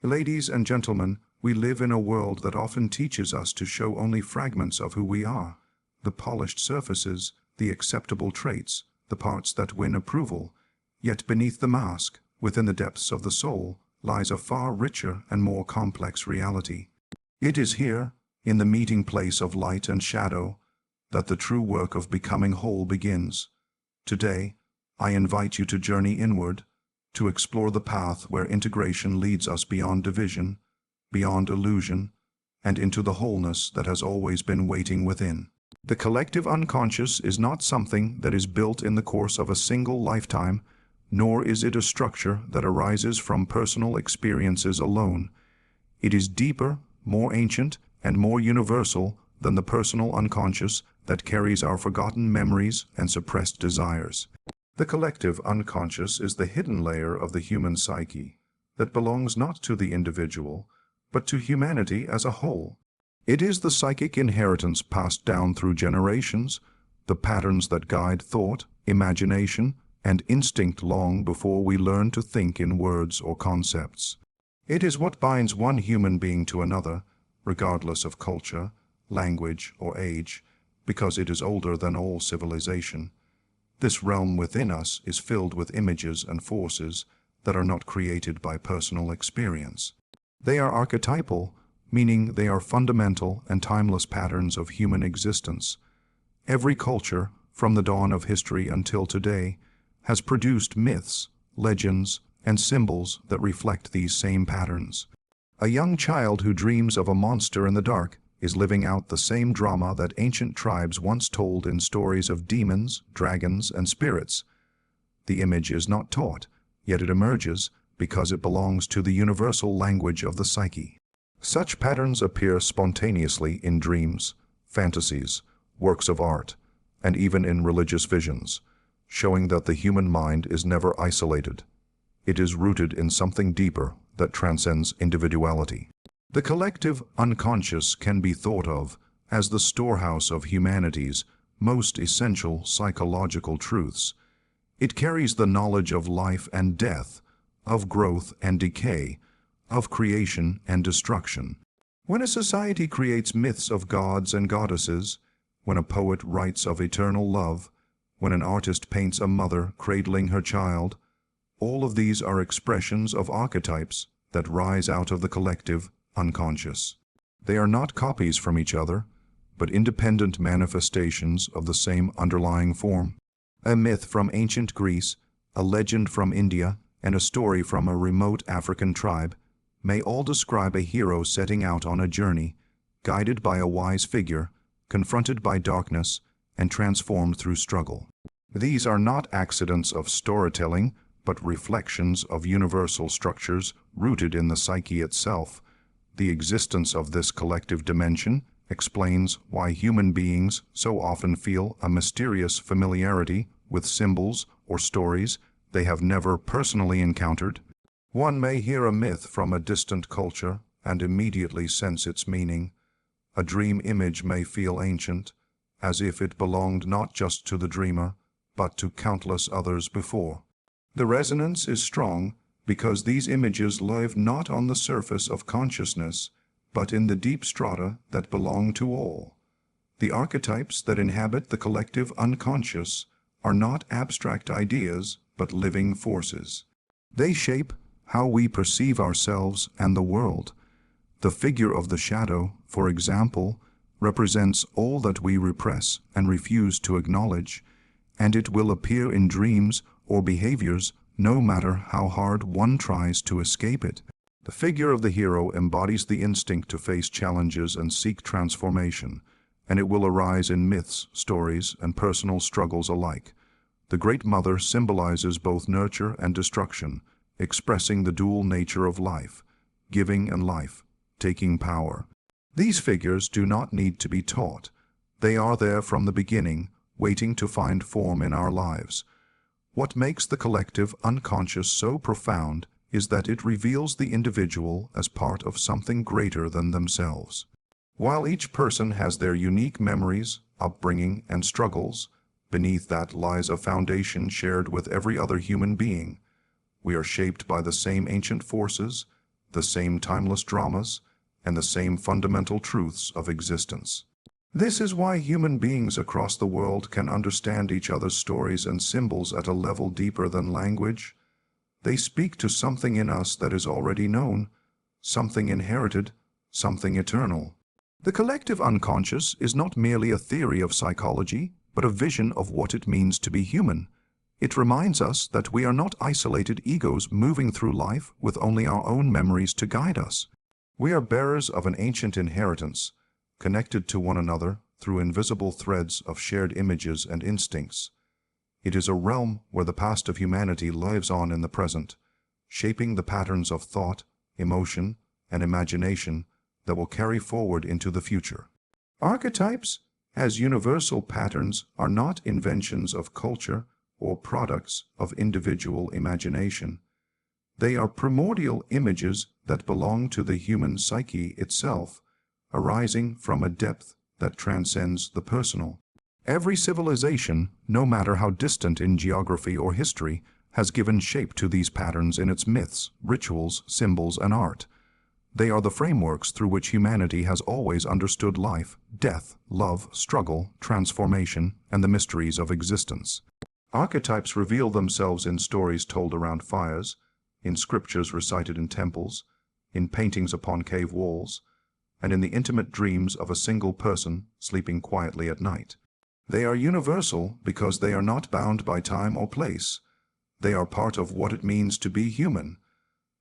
Ladies and gentlemen, we live in a world that often teaches us to show only fragments of who we are, the polished surfaces, the acceptable traits, the parts that win approval. Yet beneath the mask, within the depths of the soul, lies a far richer and more complex reality. It is here, in the meeting place of light and shadow, that the true work of becoming whole begins. Today, I invite you to journey inward, to explore the path where integration leads us beyond division, beyond illusion, and into the wholeness that has always been waiting within. The collective unconscious is not something that is built in the course of a single lifetime, nor is it a structure that arises from personal experiences alone. It is deeper, more ancient, and more universal than the personal unconscious that carries our forgotten memories and suppressed desires. The collective unconscious is the hidden layer of the human psyche that belongs not to the individual, but to humanity as a whole. It is the psychic inheritance passed down through generations, the patterns that guide thought, imagination, and instinct long before we learn to think in words or concepts. It is what binds one human being to another, regardless of culture, language, or age, because it is older than all civilization. This realm within us is filled with images and forces that are not created by personal experience. They are archetypal, meaning they are fundamental and timeless patterns of human existence. Every culture, from the dawn of history until today, has produced myths, legends, and symbols that reflect these same patterns. A young child who dreams of a monster in the dark is living out the same drama that ancient tribes once told in stories of demons, dragons, and spirits. The image is not taught, yet it emerges because it belongs to the universal language of the psyche. Such patterns appear spontaneously in dreams, fantasies, works of art, and even in religious visions, showing that the human mind is never isolated. It is rooted in something deeper that transcends individuality. The collective unconscious can be thought of as the storehouse of humanity's most essential psychological truths. It carries the knowledge of life and death, of growth and decay, of creation and destruction. When a society creates myths of gods and goddesses, when a poet writes of eternal love, when an artist paints a mother cradling her child, all of these are expressions of archetypes that rise out of the collective unconscious. They are not copies from each other, but independent manifestations of the same underlying form. A myth from ancient Greece, a legend from India, and a story from a remote African tribe may all describe a hero setting out on a journey, guided by a wise figure, confronted by darkness, and transformed through struggle. These are not accidents of storytelling, but reflections of universal structures rooted in the psyche itself. The existence of this collective dimension explains why human beings so often feel a mysterious familiarity with symbols or stories they have never personally encountered. One may hear a myth from a distant culture and immediately sense its meaning. A dream image may feel ancient, as if it belonged not just to the dreamer, but to countless others before. The resonance is strong because these images live not on the surface of consciousness, but in the deep strata that belong to all. The archetypes that inhabit the collective unconscious are not abstract ideas, but living forces. They shape how we perceive ourselves and the world. The figure of the shadow, for example, represents all that we repress and refuse to acknowledge, and it will appear in dreams or behaviors no matter how hard one tries to escape it. The figure of the hero embodies the instinct to face challenges and seek transformation, and it will arise in myths, stories, and personal struggles alike. The Great Mother symbolizes both nurture and destruction, expressing the dual nature of life, giving and life, taking power. These figures do not need to be taught. They are there from the beginning, waiting to find form in our lives. What makes the collective unconscious so profound is that it reveals the individual as part of something greater than themselves. While each person has their unique memories, upbringing, and struggles, beneath that lies a foundation shared with every other human being. We are shaped by the same ancient forces, the same timeless dramas, and the same fundamental truths of existence. This is why human beings across the world can understand each other's stories and symbols at a level deeper than language. They speak to something in us that is already known, something inherited, something eternal. The collective unconscious is not merely a theory of psychology, but a vision of what it means to be human. It reminds us that we are not isolated egos moving through life with only our own memories to guide us. We are bearers of an ancient inheritance, connected to one another through invisible threads of shared images and instincts. It is a realm where the past of humanity lives on in the present, shaping the patterns of thought, emotion, and imagination that will carry forward into the future. Archetypes, as universal patterns, are not inventions of culture or products of individual imagination. They are primordial images that belong to the human psyche itself, arising from a depth that transcends the personal. Every civilization, no matter how distant in geography or history, has given shape to these patterns in its myths, rituals, symbols, and art. They are the frameworks through which humanity has always understood life, death, love, struggle, transformation, and the mysteries of existence. Archetypes reveal themselves in stories told around fires, in scriptures recited in temples, in paintings upon cave walls, and in the intimate dreams of a single person sleeping quietly at night. They are universal because they are not bound by time or place. They are part of what it means to be human.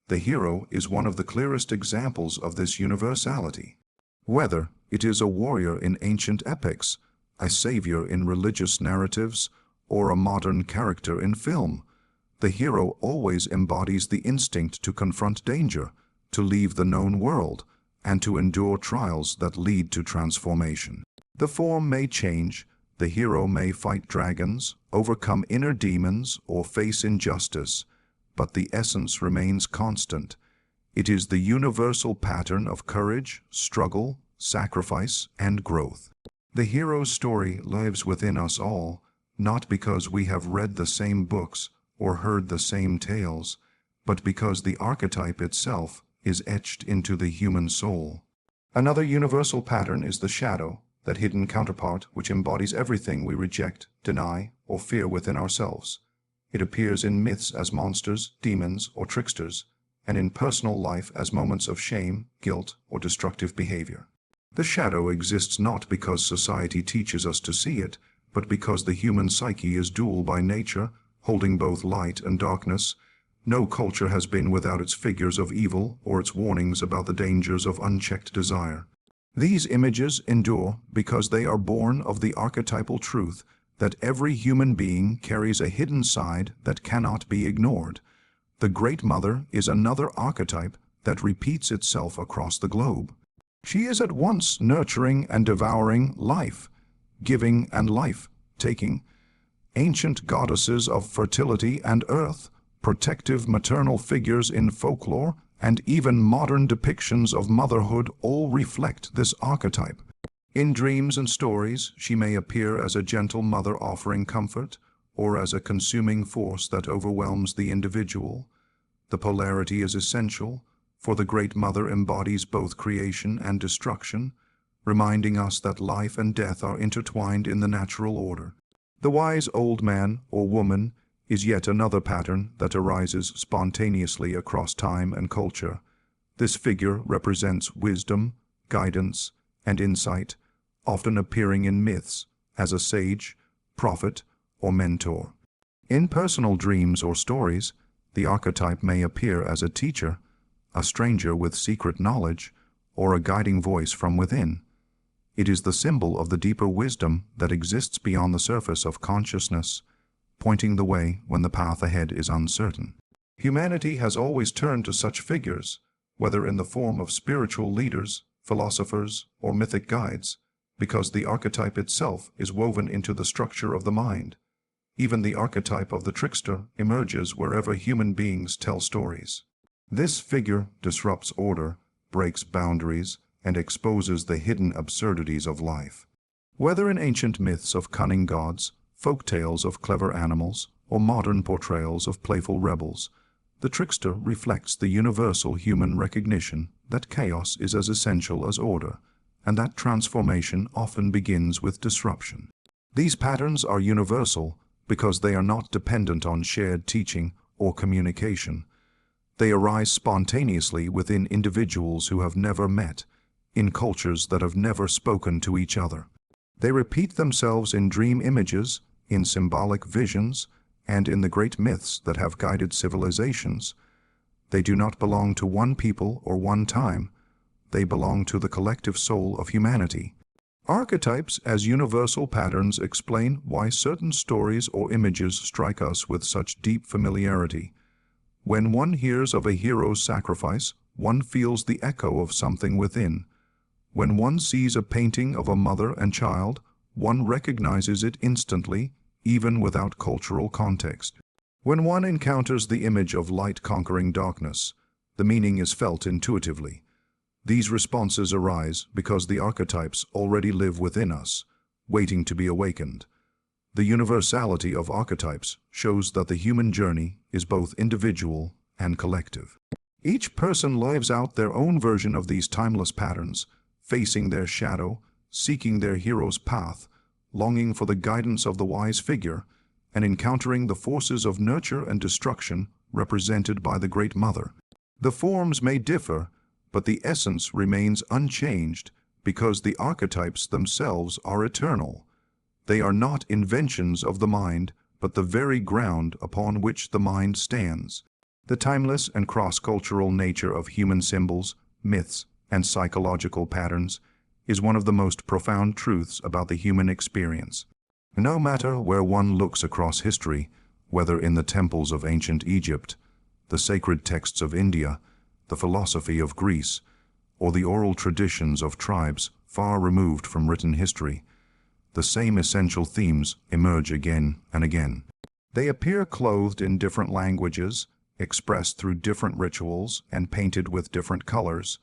The hero is one of the clearest examples of this universality. Whether it is a warrior in ancient epics, a savior in religious narratives, or a modern character in film, the hero always embodies the instinct to confront danger, to leave the known world, and to endure trials that lead to transformation. The form may change. The hero may fight dragons, overcome inner demons, or face injustice, but the essence remains constant. It is the universal pattern of courage, struggle, sacrifice, and growth. The hero's story lives within us all, not because we have read the same books or heard the same tales, but because the archetype itself is etched into the human soul. Another universal pattern is the shadow, that hidden counterpart which embodies everything we reject, deny, or fear within ourselves. It appears in myths as monsters, demons, or tricksters, and in personal life as moments of shame, guilt, or destructive behavior. The shadow exists not because society teaches us to see it, but because the human psyche is dual by nature, holding both light and darkness. No culture has been without its figures of evil or its warnings about the dangers of unchecked desire. These images endure because they are born of the archetypal truth that every human being carries a hidden side that cannot be ignored. The Great Mother is another archetype that repeats itself across the globe. She is at once nurturing and devouring life, giving and life-taking. Ancient goddesses of fertility and earth, protective maternal figures in folklore, and even modern depictions of motherhood all reflect this archetype. In dreams and stories, she may appear as a gentle mother offering comfort, or as a consuming force that overwhelms the individual. The polarity is essential, for the Great Mother embodies both creation and destruction, reminding us that life and death are intertwined in the natural order. The wise old man or woman is yet another pattern that arises spontaneously across time and culture. This figure represents wisdom, guidance, and insight, often appearing in myths as a sage, prophet, or mentor. In personal dreams or stories, the archetype may appear as a teacher, a stranger with secret knowledge, or a guiding voice from within. It is the symbol of the deeper wisdom that exists beyond the surface of consciousness, pointing the way when the path ahead is uncertain. Humanity has always turned to such figures, whether in the form of spiritual leaders, philosophers, or mythic guides, because the archetype itself is woven into the structure of the mind. Even the archetype of the trickster emerges wherever human beings tell stories. This figure disrupts order, breaks boundaries, and exposes the hidden absurdities of life. Whether in ancient myths of cunning gods, folk tales of clever animals, or modern portrayals of playful rebels, The trickster reflects the universal human recognition that chaos is as essential as order, and that transformation often begins with disruption. These patterns are universal because they are not dependent on shared teaching or communication. They arise spontaneously within individuals who have never met, in cultures that have never spoken to each other. They repeat themselves in dream images, in symbolic visions, and in the great myths that have guided civilizations. They do not belong to one people or one time. They belong to the collective soul of humanity. Archetypes as universal patterns explain why certain stories or images strike us with such deep familiarity. When one hears of a hero's sacrifice, one feels the echo of something within. When one sees a painting of a mother and child, one recognizes it instantly, even without cultural context. When one encounters the image of light conquering darkness, the meaning is felt intuitively. These responses arise because the archetypes already live within us, waiting to be awakened. The universality of archetypes shows that the human journey is both individual and collective. Each person lives out their own version of these timeless patterns, facing their shadow, seeking their hero's path, longing for the guidance of the wise figure, and encountering the forces of nurture and destruction represented by the Great Mother. The forms may differ, but the essence remains unchanged because the archetypes themselves are eternal. They are not inventions of the mind, but the very ground upon which the mind stands. The timeless and cross-cultural nature of human symbols, myths, and psychological patterns is one of the most profound truths about the human experience. No matter where one looks across history, whether in the temples of ancient Egypt, the sacred texts of India, the philosophy of Greece, or the oral traditions of tribes far removed from written history, the same essential themes emerge again and again. They appear clothed in different languages, expressed through different rituals, and painted with different colors,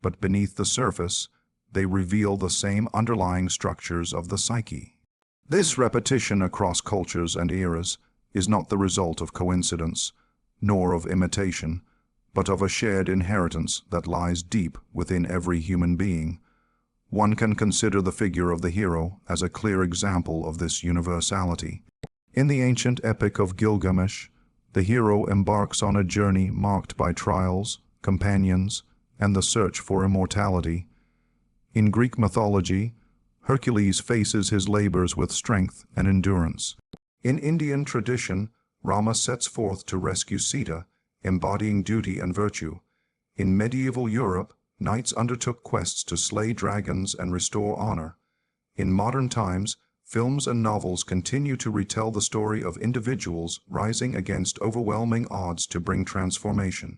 but beneath the surface, they reveal the same underlying structures of the psyche. This repetition across cultures and eras is not the result of coincidence, nor of imitation, but of a shared inheritance that lies deep within every human being. One can consider the figure of the hero as a clear example of this universality. In the ancient epic of Gilgamesh, the hero embarks on a journey marked by trials, companions, and the search for immortality. In Greek mythology, Hercules faces his labors with strength and endurance. In Indian tradition, Rama sets forth to rescue Sita, embodying duty and virtue. In medieval Europe, knights undertook quests to slay dragons and restore honor. In modern times, films and novels continue to retell the story of individuals rising against overwhelming odds to bring transformation.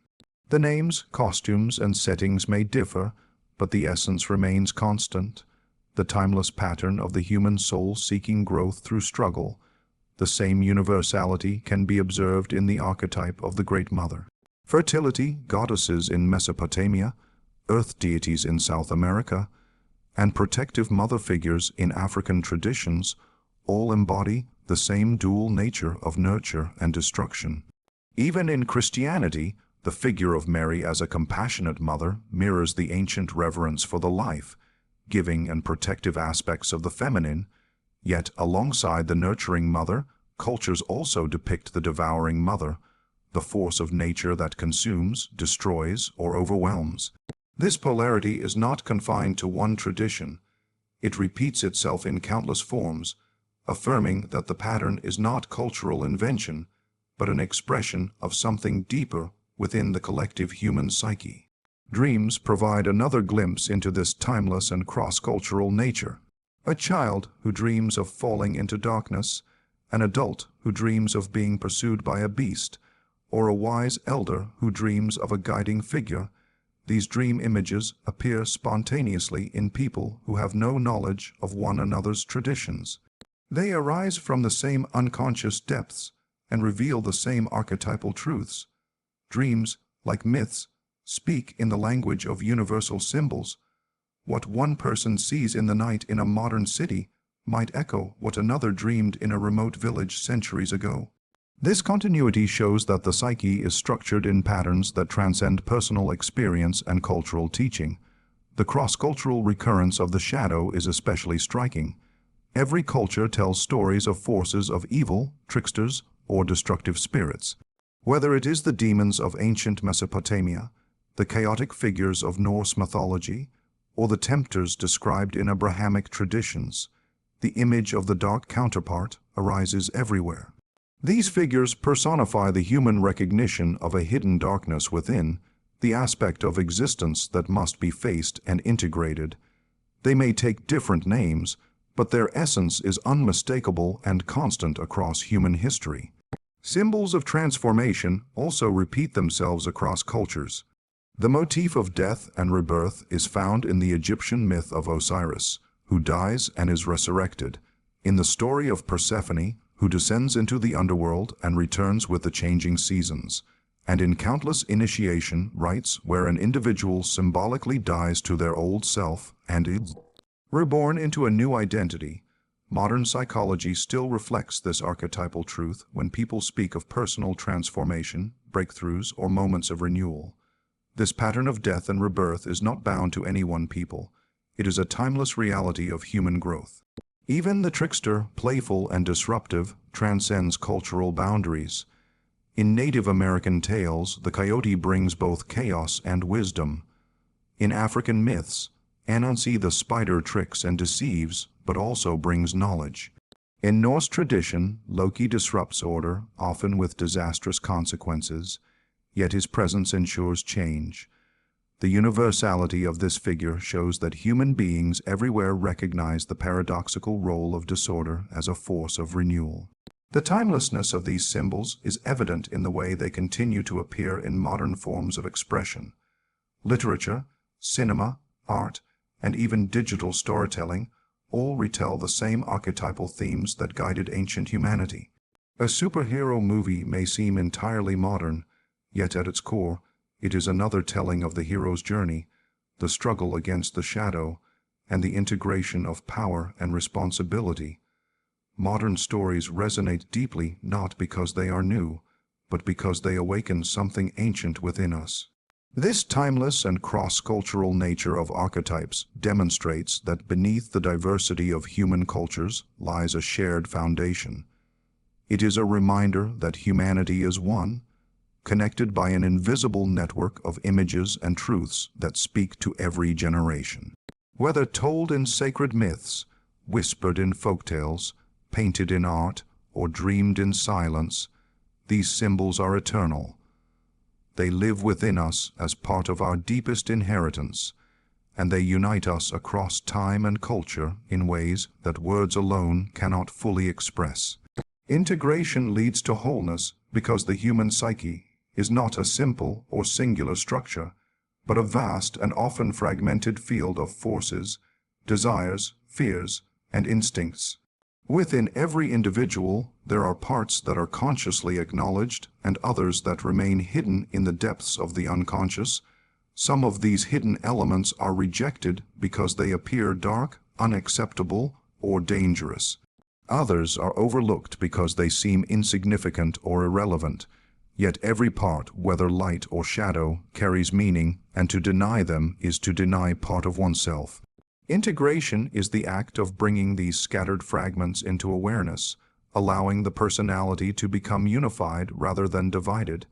The names, costumes, and settings may differ, but the essence remains constant. The timeless pattern of the human soul seeking growth through struggle. The same universality can be observed in the archetype of the Great Mother. Fertility goddesses in Mesopotamia, earth deities in South America, and protective mother figures in African traditions all embody the same dual nature of nurture and destruction. Even in Christianity, the figure of Mary as a compassionate mother mirrors the ancient reverence for the life, giving and protective aspects of the feminine. Yet, alongside the nurturing mother, cultures also depict the devouring mother, the force of nature that consumes, destroys, or overwhelms. This polarity is not confined to one tradition. It repeats itself in countless forms, affirming that the pattern is not cultural invention, but an expression of something deeper within the collective human psyche. Dreams provide another glimpse into this timeless and cross-cultural nature. A child who dreams of falling into darkness, an adult who dreams of being pursued by a beast, or a wise elder who dreams of a guiding figure, these dream images appear spontaneously in people who have no knowledge of one another's traditions. They arise from the same unconscious depths and reveal the same archetypal truths. Dreams, like myths, speak in the language of universal symbols. What one person sees in the night in a modern city might echo what another dreamed in a remote village centuries ago. This continuity shows that the psyche is structured in patterns that transcend personal experience and cultural teaching. The cross-cultural recurrence of the shadow is especially striking. Every culture tells stories of forces of evil, tricksters, or destructive spirits. Whether it is the demons of ancient Mesopotamia, the chaotic figures of Norse mythology, or the tempters described in Abrahamic traditions, the image of the dark counterpart arises everywhere. These figures personify the human recognition of a hidden darkness within, the aspect of existence that must be faced and integrated. They may take different names, but their essence is unmistakable and constant across human history. Symbols of transformation also repeat themselves across cultures. The motif of death and rebirth is found in the Egyptian myth of Osiris, who dies and is resurrected, in the story of Persephone, who descends into the underworld and returns with the changing seasons, and in countless initiation rites where an individual symbolically dies to their old self and is reborn into a new identity. Modern psychology still reflects this archetypal truth when people speak of personal transformation, breakthroughs, or moments of renewal. This pattern of death and rebirth is not bound to any one people. It is a timeless reality of human growth. Even the trickster, playful and disruptive, transcends cultural boundaries. In Native American tales, the coyote brings both chaos and wisdom. In African myths, Anansi the spider tricks and deceives, but also brings knowledge. In Norse tradition, Loki disrupts order, often with disastrous consequences, yet his presence ensures change. The universality of this figure shows that human beings everywhere recognize the paradoxical role of disorder as a force of renewal. The timelessness of these symbols is evident in the way they continue to appear in modern forms of expression. Literature, cinema, art, and even digital storytelling all retell the same archetypal themes that guided ancient humanity. A superhero movie may seem entirely modern, yet at its core, it is another telling of the hero's journey, the struggle against the shadow, and the integration of power and responsibility. Modern stories resonate deeply not because they are new, but because they awaken something ancient within us. This timeless and cross-cultural nature of archetypes demonstrates that beneath the diversity of human cultures lies a shared foundation. It is a reminder that humanity is one, connected by an invisible network of images and truths that speak to every generation. Whether told in sacred myths, whispered in folktales, painted in art, or dreamed in silence, these symbols are eternal. They live within us as part of our deepest inheritance, and they unite us across time and culture in ways that words alone cannot fully express. Integration leads to wholeness because the human psyche is not a simple or singular structure, but a vast and often fragmented field of forces, desires, fears, and instincts. Within every individual, there are parts that are consciously acknowledged and others that remain hidden in the depths of the unconscious. Some of these hidden elements are rejected because they appear dark, unacceptable, or dangerous. Others are overlooked because they seem insignificant or irrelevant. Yet every part, whether light or shadow, carries meaning, and to deny them is to deny part of oneself. Integration is the act of bringing these scattered fragments into awareness, allowing the personality to become unified rather than divided,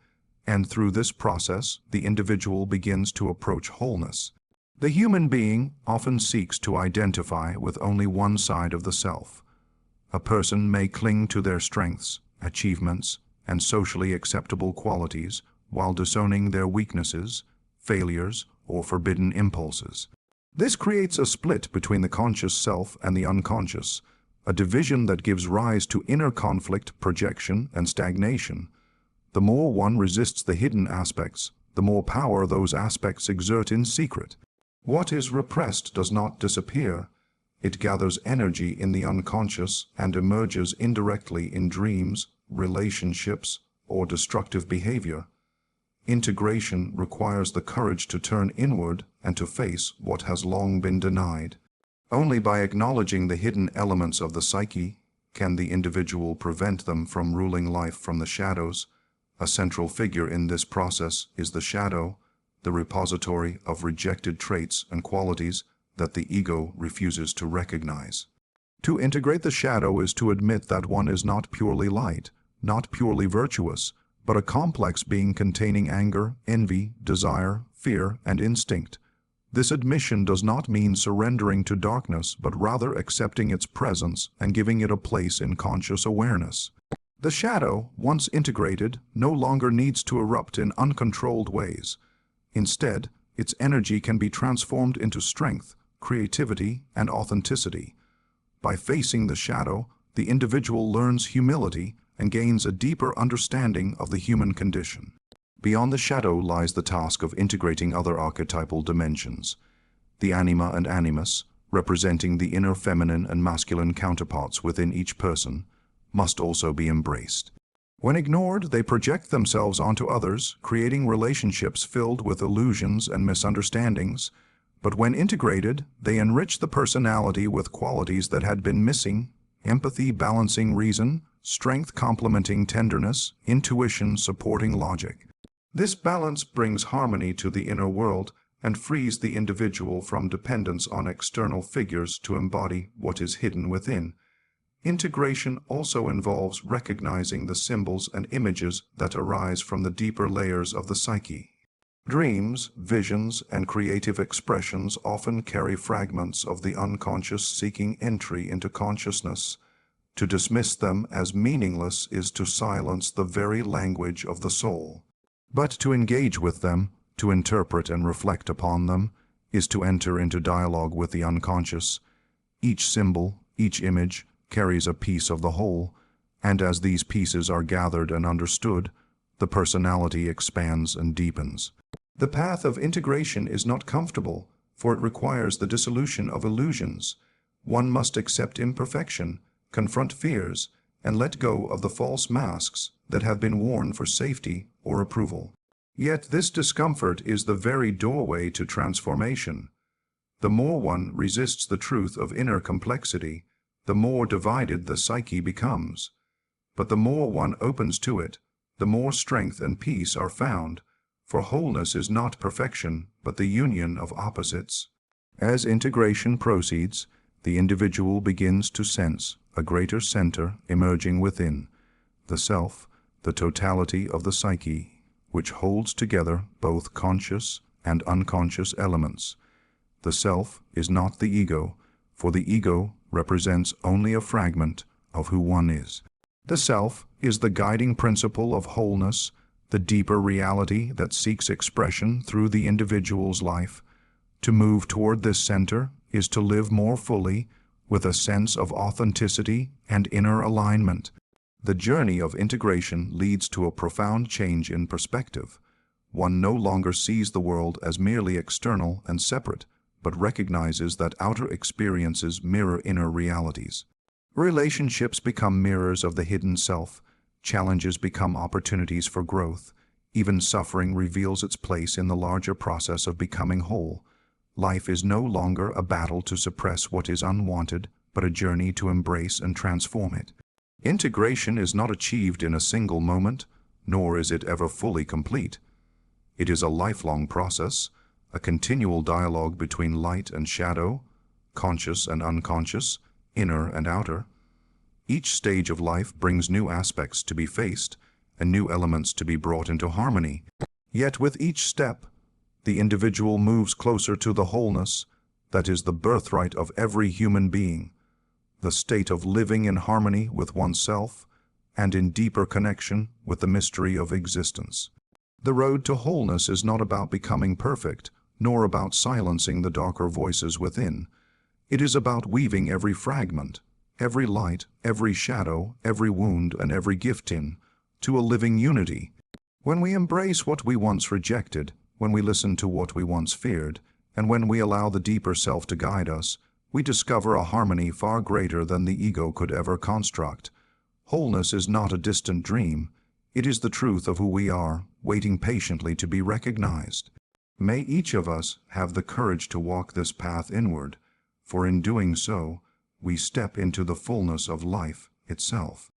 and through this process, the individual begins to approach wholeness. The human being often seeks to identify with only one side of the self. A person may cling to their strengths, achievements, and socially acceptable qualities while disowning their weaknesses, failures, or forbidden impulses. This creates a split between the conscious self and the unconscious, a division that gives rise to inner conflict, projection, and stagnation. The more one resists the hidden aspects, the more power those aspects exert in secret. What is repressed does not disappear. It gathers energy in the unconscious and emerges indirectly in dreams, relationships, or destructive behavior. Integration requires the courage to turn inward and to face what has long been denied. Only by acknowledging the hidden elements of the psyche Can the individual prevent them from ruling life from the shadows? A central figure in this process is the shadow, the repository of rejected traits and qualities that the ego refuses to recognize. To integrate the shadow is to admit that one is not purely light, not purely virtuous, but a complex being containing anger, envy, desire, fear, and instinct. This admission does not mean surrendering to darkness, but rather accepting its presence and giving it a place in conscious awareness. The shadow, once integrated, no longer needs to erupt in uncontrolled ways. Instead, its energy can be transformed into strength, creativity, and authenticity. By facing the shadow, the individual learns humility and gains a deeper understanding of the human condition. Beyond the shadow lies the task of integrating other archetypal dimensions. The anima and animus, representing the inner feminine and masculine counterparts within each person, must also be embraced. When ignored, they project themselves onto others, creating relationships filled with illusions and misunderstandings. But when integrated, they enrich the personality with qualities that had been missing: empathy balancing reason, strength complementing tenderness, intuition supporting logic. This balance brings harmony to the inner world and frees the individual from dependence on external figures to embody what is hidden within. Integration also involves recognizing the symbols and images that arise from the deeper layers of the psyche. Dreams, visions, and creative expressions often carry fragments of the unconscious seeking entry into consciousness. To dismiss them as meaningless is to silence the very language of the soul. But to engage with them, to interpret and reflect upon them, is to enter into dialogue with the unconscious. Each symbol, each image, carries a piece of the whole, and as these pieces are gathered and understood, the personality expands and deepens. The path of integration is not comfortable, for it requires the dissolution of illusions. One must accept imperfection, confront fears, and let go of the false masks that have been worn for safety or approval. Yet this discomfort is the very doorway to transformation. The more one resists the truth of inner complexity, the more divided the psyche becomes. But the more one opens to it, the more strength and peace are found, for wholeness is not perfection, but the union of opposites. As integration proceeds, the individual begins to sense a greater center emerging within, the self, the totality of the psyche, which holds together both conscious and unconscious elements. The self is not the ego, for the ego represents only a fragment of who one is. The self is the guiding principle of wholeness, the deeper reality that seeks expression through the individual's life. To move toward this center is to live more fully, with a sense of authenticity and inner alignment. The journey of integration leads to a profound change in perspective. One no longer sees the world as merely external and separate, but recognizes that outer experiences mirror inner realities. Relationships become mirrors of the hidden self. Challenges become opportunities for growth. Even suffering reveals its place in the larger process of becoming whole. Life is no longer a battle to suppress what is unwanted, but a journey to embrace and transform it. Integration is not achieved in a single moment, nor is it ever fully complete. It is a lifelong process, a continual dialogue between light and shadow, conscious and unconscious, inner and outer. Each stage of life brings new aspects to be faced and new elements to be brought into harmony. Yet with each step, the individual moves closer to the wholeness that is the birthright of every human being, the state of living in harmony with oneself and in deeper connection with the mystery of existence. The road to wholeness is not about becoming perfect, nor about silencing the darker voices within. It is about weaving every fragment, every light, every shadow, every wound, and every gift to a living unity. When we embrace what we once rejected, when we listen to what we once feared, and when we allow the deeper self to guide us, we discover a harmony far greater than the ego could ever construct. Wholeness is not a distant dream. It is the truth of who we are, waiting patiently to be recognized. May each of us have the courage to walk this path inward, for in doing so, we step into the fullness of life itself.